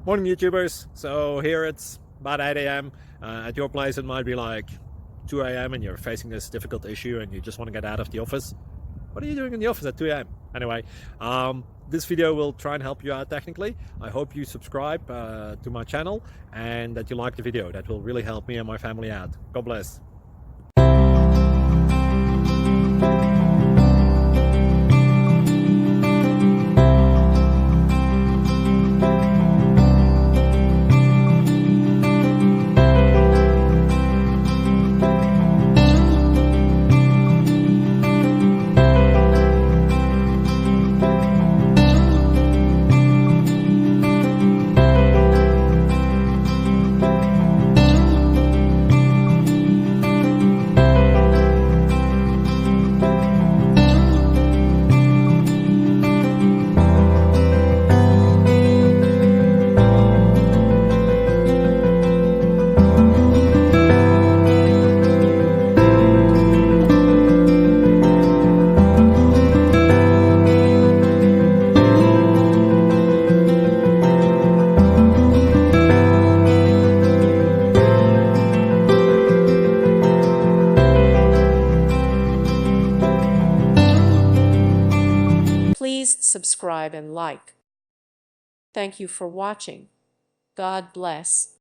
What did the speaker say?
Morning YouTubers. So here it's about 8 a.m. At your place it might be like 2 a.m. and you're facing this difficult issue and you just want to get out of the office. What are you doing in the office at 2 a.m.? Anyway, this video will try and help you out technically. I hope you subscribe to my channel and that you like the video. That will really help me and my family out. God bless. Please subscribe and like. Thank you for watching. God bless.